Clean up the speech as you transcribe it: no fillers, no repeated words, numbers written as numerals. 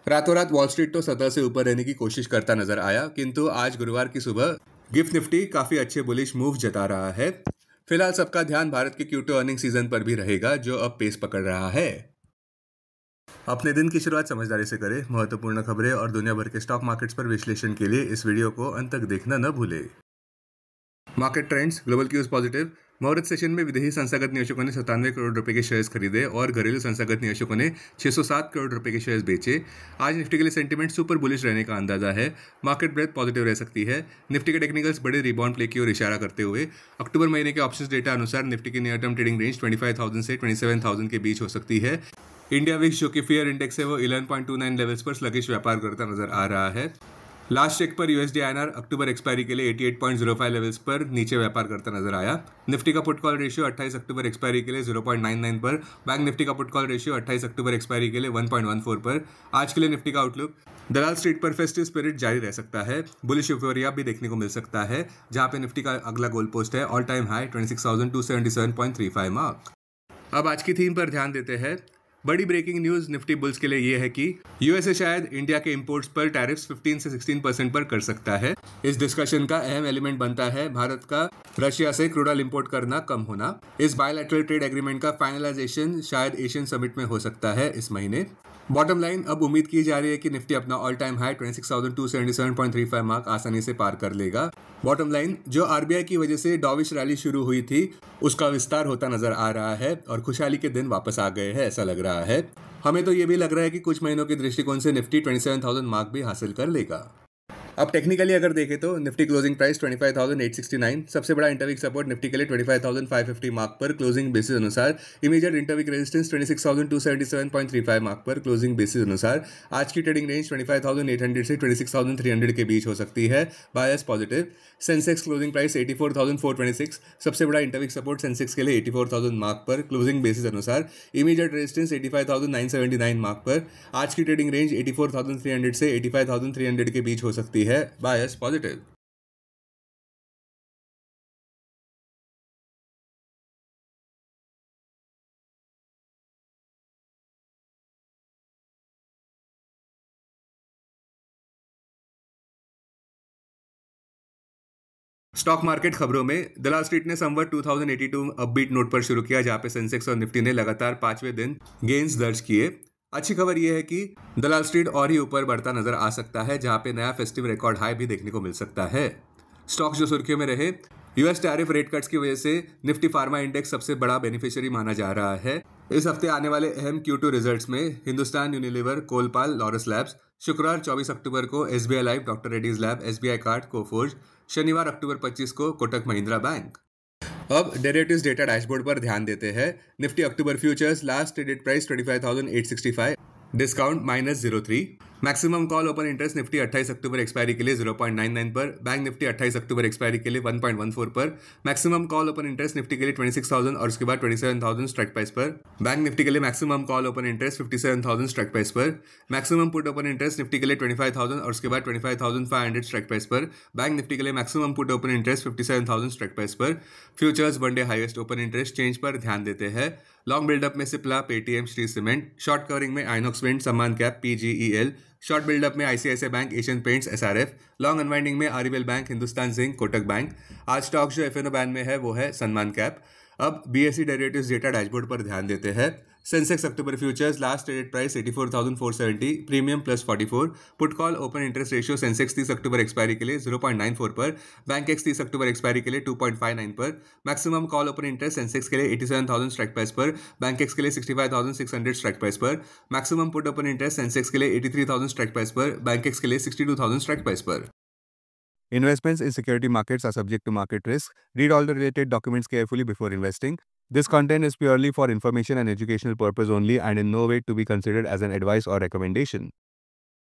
रातों रात wall street तो सतह से ऊपर रहने की कोशिश करता नजर आया, किंतु आज गुरुवार की सुबह गिफ्ट निफ्टी काफी अच्छे बुलिश मूव जता रहा है। फिलहाल सबका ध्यान भारत के Q2 अर्निंग सीजन पर भी रहेगा, जो अब पेस पकड़ रहा है। अपने दिन की शुरुआत समझदारी से करें। महत्वपूर्ण खबरें और दुनिया भर के स्टॉक मार्केट्स पर विश्लेषण के लिए इस वीडियो को अंत तक देखना न भूलें। Market trends, global cues positive. मुहूर्त सेशन में विदेशी संस्थागत निवेशकों ने 97 करोड़ रुपए के शेयर्स खरीदे और घरेलू संस्थागत निवेशकों ने 607 करोड़ रुपए के शेयर्स बेचे। आज निफ्टी के लिए सेंटीमेंट सुपर बुलिश रहने का अंदाजा है। मार्केट ब्रेथ पॉजिटिव रह सकती है। निफ्टी के टेक्निकल्स बड़े रिबाउंड प्ले की ओर इशारा करते हुए अक्टूबर महीने के ऑप्शंस डेटा अनुसार निफ्टी की नियर टर्म ट्रेडिंग रेंज 25,000 से 27,000 के बीच हो सकती है। इंडिया विक्स, जो कि फियर इंडेक्स है, वो 11.29 लेवल्स पर स्लगिश व्यापार करता नजर आ रहा है। लास्ट चेक पर यूएसडी आईएनआर अक्टूबर एक्सपायरी के लिए 88.05 लेवल्स पर नीचे व्यापार करता नजर आया। निफ्टी का put call ratio 28 October expiry के लिए 0.99 पर, बैंक निफ्टी का put call ratio 28 October expiry के लिए 1.14 पर। आज के लिए निफ्टी का आउटलुक, दलाल स्ट्रीट पर फेस्टिव स्पिरिट जारी रह सकता है। बुलिश यूफोरिया भी देखने को मिल सकता है, जहां पे निफ्टी का अगला गोल पोस्ट है ऑल टाइम हाई 26,277.35 मार्क। अब आज की थीम पर ध्यान देते हैं। बड़ी ब्रेकिंग न्यूज निफ्टी बुल्स के लिए यह है कि यूएसए शायद इंडिया के इंपोर्ट्स पर टैरिफ्स 15 से 16% पर कर सकता है। इस डिस्कशन का अहम एलिमेंट बनता है भारत का रशिया से क्रूड ऑयल इंपोर्ट करना कम होना। इस बायलैटरल ट्रेड एग्रीमेंट का फाइनलाइजेशन शायद एशियन समिट में हो सकता है इस महीने। बॉटम लाइन, अब उम्मीद की जा रही है कि निफ्टी अपना ऑल टाइम हाई 26,277.35 मार्क आसानी से पार कर लेगा। बॉटम लाइन, जो आरबीआई की वजह से डॉविश रैली शुरू हुई थी, उसका विस्तार होता नजर आ रहा है और खुशहाली के दिन वापस आ गए हैं, ऐसा लग रहा है। हमें तो ये भी लग रहा है कि कुछ महीनों के दृष्टिकोण से निफ्टी 27,000 मार्क भी हासिल कर लेगा। अब टेक्निकली अगर देखें तो निफ्टी क्लोजिंग प्राइस 25,869, सबसे बड़ा इंटरवीक सपोर्ट निफ्टी के लिए 25,550 मार्क पर क्लोजिंग बेसिस अनुसार। इमीडिएट इंटरवीक रेजिस्टेंस 26,277.35 मार्क पर क्लोजिंग बेसिस अनुसार। आज की ट्रेडिंग रेंज 25,800 से 26,300 के बीच हो सकती है। बायस पॉजिटिव। सेंसेक्स क्लोजिंग प्राइस 84,426, सबसे बड़ा इंटरवीक सपोर्ट सेंसेक्स के लिए 84,000 मार्क पर क्लोजिंग बेसिस अनुसार। इमीडिएट रेजिस्टेंस 85,979 मार्क पर। आज की ट्रेडिंग रेंज 84,300 से 85,300 के बीच हो सकती है। बायस पॉजिटिव। स्टॉक मार्केट खबरों में, दलाल स्ट्रीट ने समवत 2082 अपबीट नोट पर शुरू किया, जहां पे सेंसेक्स और निफ्टी ने लगातार 5वें दिन गेन्स दर्ज किए। अच्छी खबर यह है कि दलाल स्ट्रीट और ही ऊपर बढ़ता नजर आ सकता है, जहां पे नया फेस्टिव रिकॉर्ड हाई भी देखने को मिल सकता है। स्टॉक जो सुर्खियों में रहे, यूएस टैरिफ रेट कट्स की वजह से निफ्टी फार्मा इंडेक्स सबसे बड़ा बेनिफिशियरी माना जा रहा है। इस हफ्ते आने वाले अहम Q2 रिजल्ट्स में Hindustan Unilever, Colpal, Laurus Labs. शुक्रवार 24 अक्टूबर को SBI life, doctor Reddy's lab, SBI card, Coforge. शनिवार अक्टूबर 25 को कोटक महिंद्रा बैंक। अब डेरिवेटिव्स डेटा डैशबोर्ड पर ध्यान देते हैं। Nifty October futures last traded price 25,865, discount -03। Maximum call open interest Nifty 28 October expiry के लिए 0.99 पर, बैंक निफ्टी 28 अक्टूबर एक्सपायरी के लिए 1.14 पर। Maximum call open interest Nifty के लिए 26,000 और उसके बाद 27,000 स्ट्राइक प्राइस पर। बैंक निफ्टी के लिए maximum call open interest 57,000 strike price पर। Maximum put open interest Nifty के लिए 25,000 और उसके बाद 25,500 स्ट्राइक प्राइस पर। बैंक निफ्टी के लिए maximum put open interest 57,000 strike price पर। Futures one day highest open interest change पर ध्यान देते हैं। लॉन्ग बिल्डअप में Cipla, Paytm, Shree cement. Short covering में Inox wind, Sammaan cap, PGEL। Short buildup में ICICI bank, Asian Paints, SRF। Long unwinding में RBL bank, Hindustan zinc, Kotak bank. आज स्टॉक जो FNO बैन में है वो है सम्मान कैप। अब BSE डेरिवेटिव्स डेटा डैशबोर्ड पर ध्यान देते हैं। Sensex October futures last traded price 84,470, premium +44। Put call open interest ratio Sensex 30 October expiry के लिए 0.94 पर, बैंक एक्स 30 अक्टूबर एक्सपायरी के लिए 2.59 पर। Maximum call open interest Sensex के लिए 87,000 स्ट्राइक प्राइस पर, बैंक एक्स के लिए 65,600 स्ट्राइक प्राइस पर। Maximum put open interest Sensex के लिए 83,000 स्ट्राइक प्राइस पर, बैंक एक्स के लिए 62,000 स्ट्राइक प्राइस पर। Investments in security markets are subject to market risk. Read all the related documents carefully before investing. This content is purely for information and educational purpose only and in no way to be considered as an advice or recommendation.